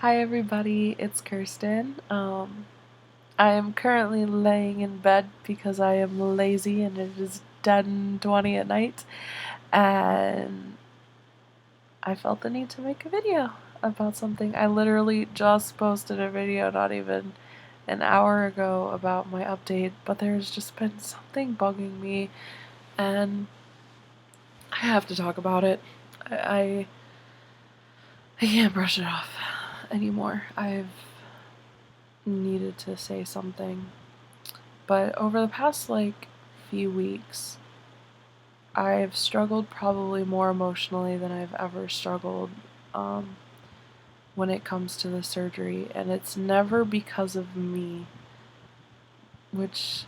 Hi everybody, it's Kirsten. I am currently laying in bed because I am lazy and it is 10:20 at night, and I felt the need to make a video about something. I literally just posted a video not even an hour ago about my update, but there's just been something bugging me and I have to talk about it. I, I can't brush it off anymore. I've needed to say something. But over the past few weeks, I've struggled probably more emotionally than I've ever struggled um, when it comes to the surgery, and it's never because of me, which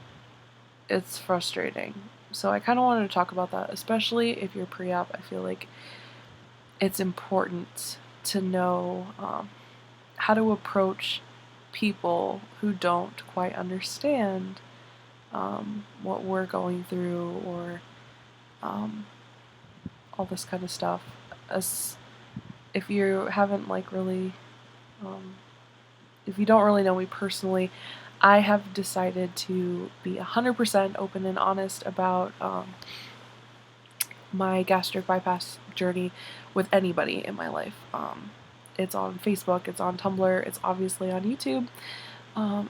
it's frustrating. So I kind of wanted to talk about that, especially if you're pre-op. I feel like it's important to know how to approach people who don't quite understand what we're going through, or um, all this kind of stuff. As if you haven't um, if you don't really know me personally, I have decided to be 100% open and honest about my gastric bypass journey with anybody in my life. It's on Facebook, it's on Tumblr, it's obviously on YouTube.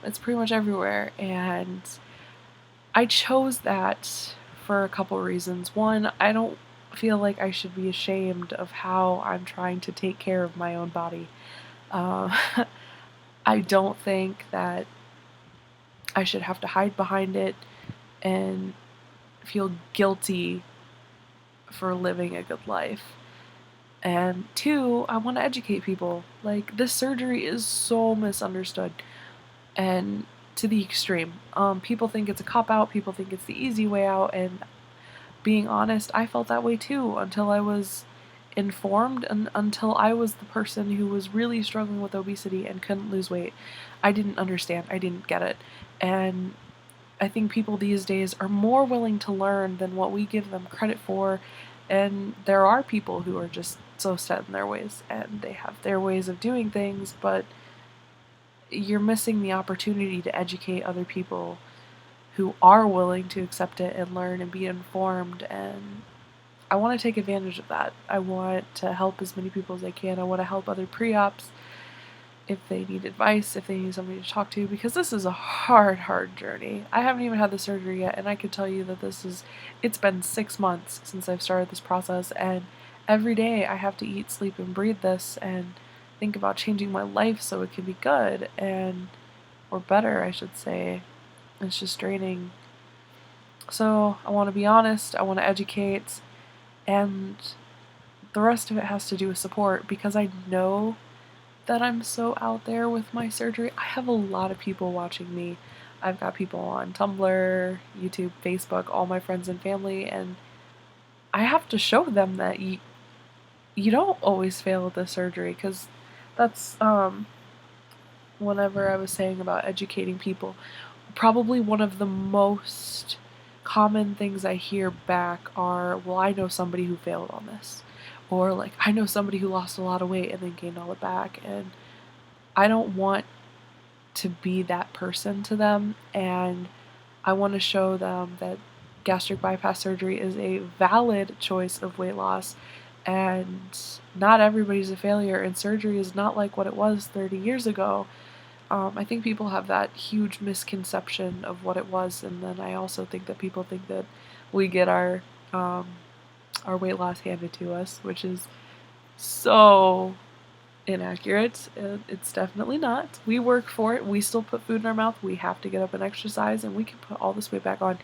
It's pretty much everywhere, and I chose that for a couple reasons. One, I don't feel like I should be ashamed of how I'm trying to take care of my own body. Uh, I don't think that I should have to hide behind it and feel guilty for living a good life. And two, I want to educate people. Like, this surgery is so misunderstood and to the extreme. People think it's a cop out, people think it's the easy way out, and being honest, I felt that way too until I was informed and until I was the person who was really struggling with obesity and couldn't lose weight. I didn't understand. I didn't get it. And I think people these days are more willing to learn than what we give them credit for. And there are people who are just so set in their ways and they have their ways of doing things, but you're missing the opportunity to educate other people who are willing to accept it and learn and be informed. And I want to take advantage of that. I want to help as many people as I can. I want to help other pre-ops if they need advice, if they need somebody to talk to, because this is a hard journey. I haven't even had the surgery yet, and I can tell you that it's been 6 months since I've started this process, and every day I have to eat, sleep, and breathe this and think about changing my life so it can be good, or better, I should say. It's just draining. So I want to be honest, I want to educate, and the rest of it has to do with support, because I know that I'm so out there with my surgery. I have a lot of people watching me. I've got people on Tumblr, YouTube, Facebook, all my friends and family, and I have to show them that you don't always fail at the surgery, because that's whenever I was saying about educating people, probably one of the most common things I hear back are, well, I know somebody who failed on this. Or, like, I know somebody who lost a lot of weight and then gained all it back. And I don't want to be that person to them. And I want to show them that gastric bypass surgery is a valid choice of weight loss. And not everybody's a failure. And surgery is not like what it was 30 years ago. I think people have that huge misconception of what it was, and then I also think that people think that we get our weight loss handed to us, which is so inaccurate. It's definitely not. We work for it. We still put food in our mouth. We have to get up and exercise, and we can put all this weight back on.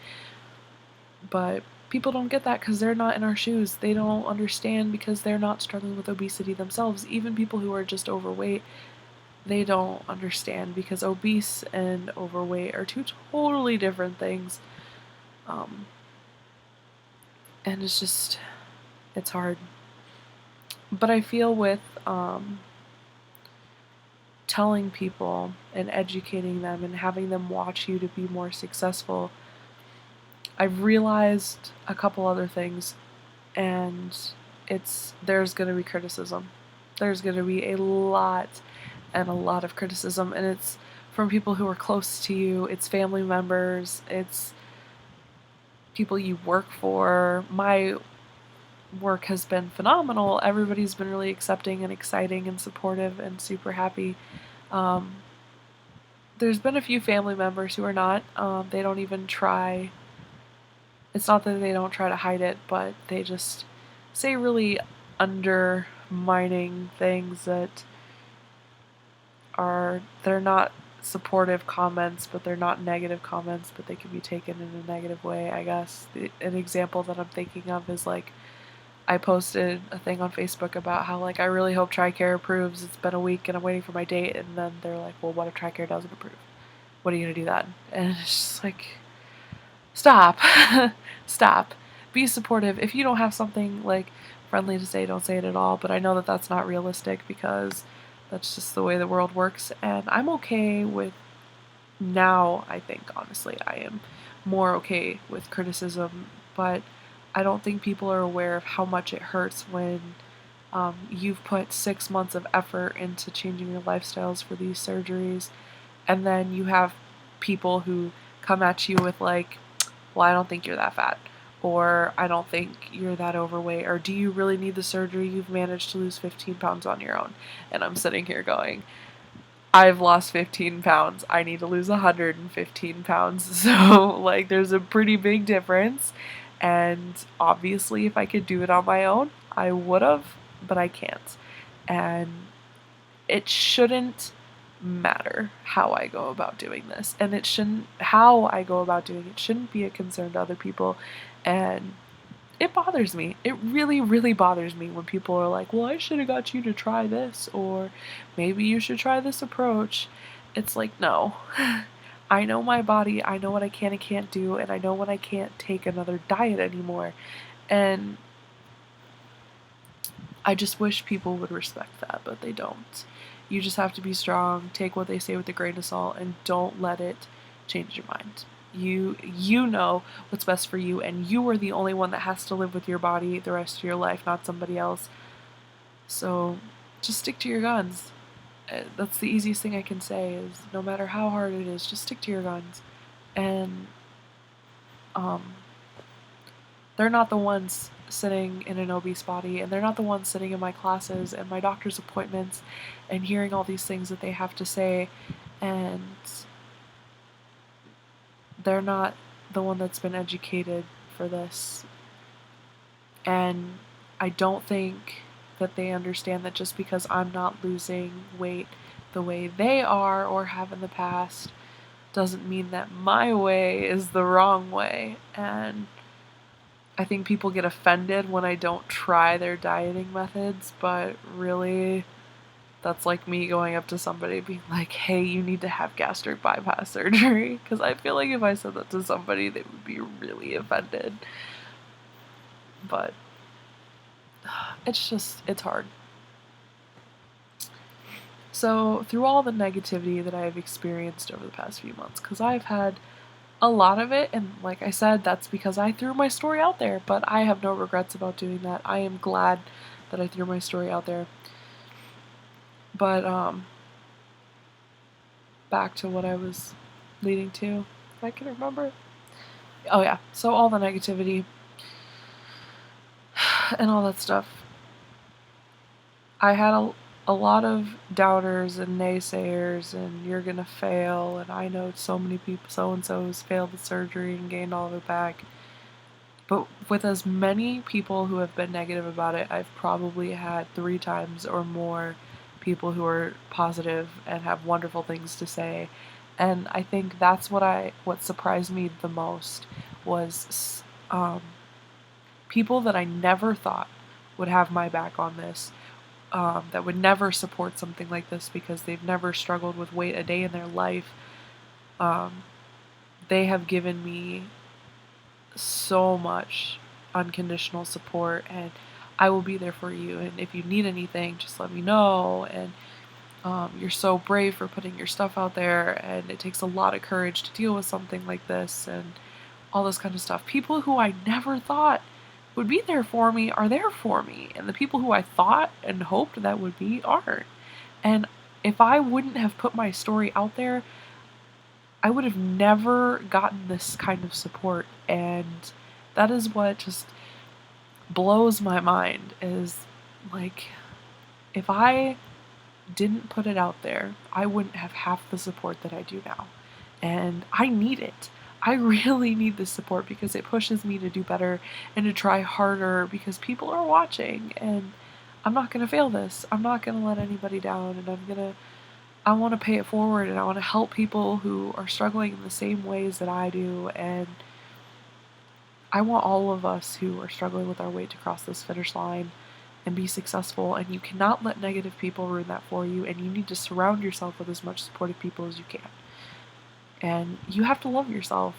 But people don't get that because they're not in our shoes. They don't understand because they're not struggling with obesity themselves. Even people who are just overweight, they don't understand because obese and overweight are two totally different things. Um, and it's hard. But I feel with telling people and educating them and having them watch you to be more successful, I've realized a couple other things, and there's going to be criticism. There's going to be a lot and a lot of criticism, and it's from people who are close to you, it's family members, it's people you work for. My work has been phenomenal. Everybody's been really accepting and exciting and supportive and super happy. Um, there's been a few family members who are not. They don't even try. It's not that they don't try to hide it, but they just say really undermining things that they're not supportive comments, but they're not negative comments, but they can be taken in a negative way, I guess. An example that I'm thinking of is like, I posted a thing on Facebook about how, like, I really hope TRICARE approves. It's been a week and I'm waiting for my date. And then they're like, well, what if TRICARE doesn't approve? What are you going to do then? And it's just like, stop. Stop. Be supportive. If you don't have something, like, friendly to say, don't say it at all. But I know that that's not realistic because that's just the way the world works. And I'm okay with, now, I think, honestly, I am more okay with criticism. But I don't think people are aware of how much it hurts when you've put 6 months of effort into changing your lifestyles for these surgeries, and then you have people who come at you with like, well, I don't think you're that fat, or I don't think you're that overweight, or do you really need the surgery? You've managed to lose 15 pounds on your own. And I'm sitting here going, I've lost 15 pounds. I need to lose 115 pounds. So, like, there's a pretty big difference. And obviously, if I could do it on my own, I would have, but I can't. And it shouldn't matter how I go about doing this. And how I go about doing it shouldn't be a concern to other people. And it bothers me. It really, really bothers me when people are like, well, I should have got you to try this, or maybe you should try this approach. It's like, no. I know my body, I know what I can and can't do, and I know when I can't take another diet anymore. And I just wish people would respect that, but they don't. You just have to be strong, take what they say with a grain of salt, and don't let it change your mind. You know what's best for you, and you are the only one that has to live with your body the rest of your life, not somebody else. So just stick to your guns. That's the easiest thing I can say, is no matter how hard it is, just stick to your guns. And they're not the ones sitting in an obese body, and they're not the ones sitting in my classes and my doctor's appointments and hearing all these things that they have to say, and they're not the one that's been educated for this. And I don't think that they understand that just because I'm not losing weight the way they are or have in the past doesn't mean that my way is the wrong way. And I think people get offended when I don't try their dieting methods, but really, that's like me going up to somebody being like, hey, you need to have gastric bypass surgery. Because I feel like if I said that to somebody, they would be really offended. But it's hard. So, through all the negativity that I've experienced over the past few months, because I've had a lot of it, and like I said, that's because I threw my story out there, but I have no regrets about doing that. I am glad that I threw my story out there. But, back to what I was leading to, if I can remember. Oh yeah, so all the negativity and all that stuff. I had a lot of doubters and naysayers, and you're gonna fail, and I know so many people, so-and-so has failed the surgery and gained all of it back. But with as many people who have been negative about it, I've probably had 3 times or more people who are positive and have wonderful things to say. And I think that's what surprised me the most was people that I never thought would have my back on this, that would never support something like this because they've never struggled with weight a day in their life. They have given me so much unconditional support, and I will be there for you, and if you need anything, just let me know. And you're so brave for putting your stuff out there, and it takes a lot of courage to deal with something like this, and all this kind of stuff. People who I never thought would be there for me are there for me, and the people who I thought and hoped that would be aren't. And if I wouldn't have put my story out there, I would have never gotten this kind of support. And that is what just blows my mind, is like, if I didn't put it out there, I wouldn't have half the support that I do now. And I need it. I really need this support because it pushes me to do better and to try harder, because people are watching and I'm not going to fail this. I'm not going to let anybody down, and I want to pay it forward, and I want to help people who are struggling in the same ways that I do. And I want all of us who are struggling with our weight to cross this finish line and be successful. And you cannot let negative people ruin that for you, and you need to surround yourself with as much supportive people as you can. And you have to love yourself.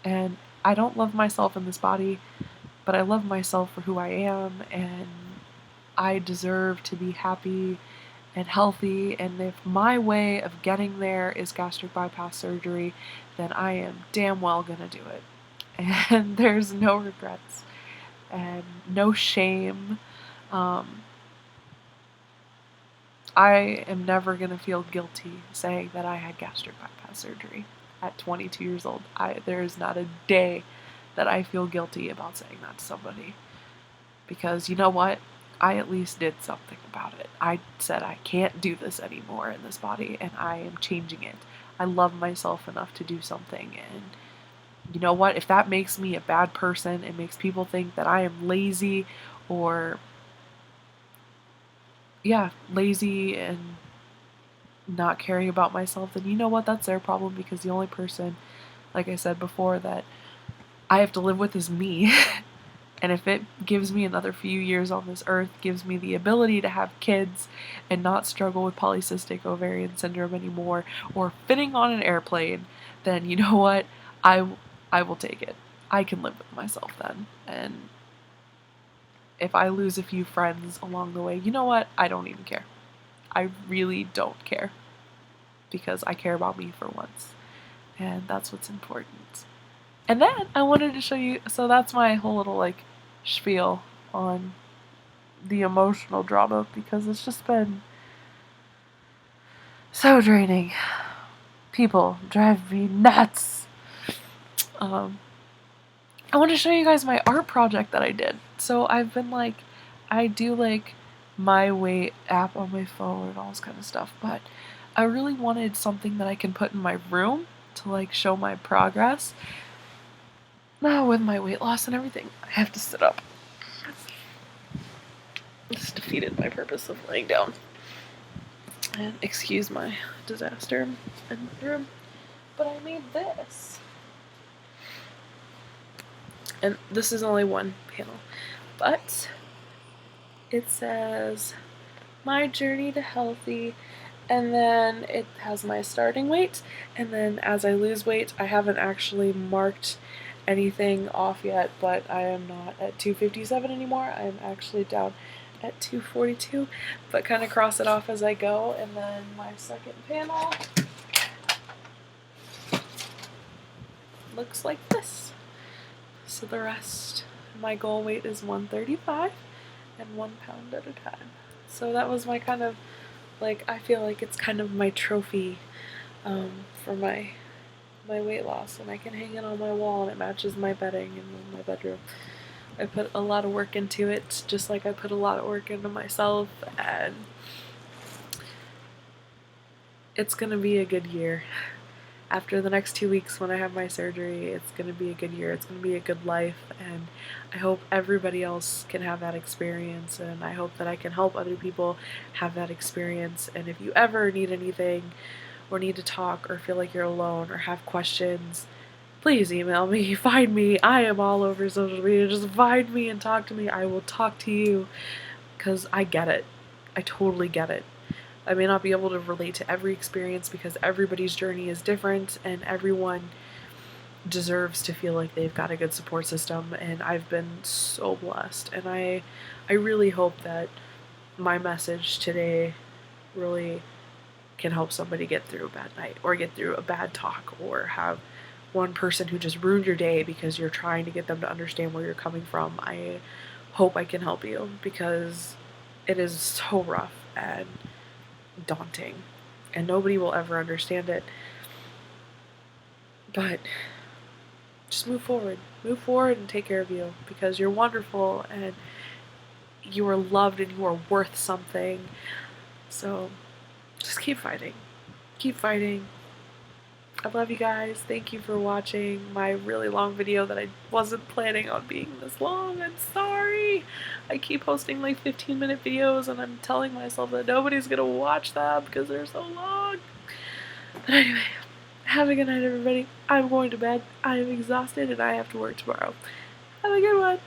And I don't love myself in this body, but I love myself for who I am, and I deserve to be happy and healthy. And if my way of getting there is gastric bypass surgery, then I am damn well gonna do it. And there's no regrets and no shame. I am never going to feel guilty saying that I had gastric bypass surgery at 22 years old. There is not a day that I feel guilty about saying that to somebody. Because you know what? I at least did something about it. I said I can't do this anymore in this body, and I am changing it. I love myself enough to do something, and you know what? If that makes me a bad person, it makes people think that I am lazy, or lazy and not caring about myself, then you know what? That's their problem, because the only person, like I said before, that I have to live with is me. And if it gives me another few years on this earth, gives me the ability to have kids and not struggle with polycystic ovarian syndrome anymore, or fitting on an airplane, then you know what? I will take it. I can live with myself then. And if I lose a few friends along the way, you know what? I don't even care. I really don't care, because I care about me for once. And that's what's important. And then I wanted to show you, so that's my whole little like spiel on the emotional drama, because it's just been so draining. People drive me nuts. I want to show you guys my art project that I did. So I've been like, I do like my weight app on my phone and all this kind of stuff, but I really wanted something that I can put in my room to like show my progress. Now with my weight loss and everything, I have to sit up. This defeated my purpose of laying down. And excuse my disaster in the room, but I made this. And this is only one panel, but it says my journey to healthy, and then it has my starting weight, and then as I lose weight, I haven't actually marked anything off yet, but I am not at 257 anymore. I am actually down at 242, but kind of cross it off as I go. And then my second panel looks like this. So the rest, my goal weight is 135 and 1 pound at a time. So that was my kind of, like, I feel like it's kind of my trophy for my weight loss, and I can hang it on my wall and it matches my bedding in my bedroom. I put a lot of work into it, just like I put a lot of work into myself, and it's gonna be a good year. After the next 2 weeks when I have my surgery, it's going to be a good year. It's going to be a good life, and I hope everybody else can have that experience, and I hope that I can help other people have that experience. And if you ever need anything, or need to talk, or feel like you're alone, or have questions, please email me, find me. I am all over social media. Just find me and talk to me. I will talk to you, because I get it. I totally get it. I may not be able to relate to every experience, because everybody's journey is different, and everyone deserves to feel like they've got a good support system, and I've been so blessed. And I really hope that my message today really can help somebody get through a bad night, or get through a bad talk, or have one person who just ruined your day because you're trying to get them to understand where you're coming from. I hope I can help you, because it is so rough, and daunting, and nobody will ever understand it. But just move forward. Move forward and take care of you, because you're wonderful and you are loved and you are worth something. So just keep fighting. Keep fighting. I love you guys. Thank you for watching my really long video that I wasn't planning on being this long. I'm sorry. I keep posting like 15-minute videos and I'm telling myself that nobody's gonna watch them because they're so long. But anyway, have a good night, everybody. I'm going to bed. I am exhausted and I have to work tomorrow. Have a good one.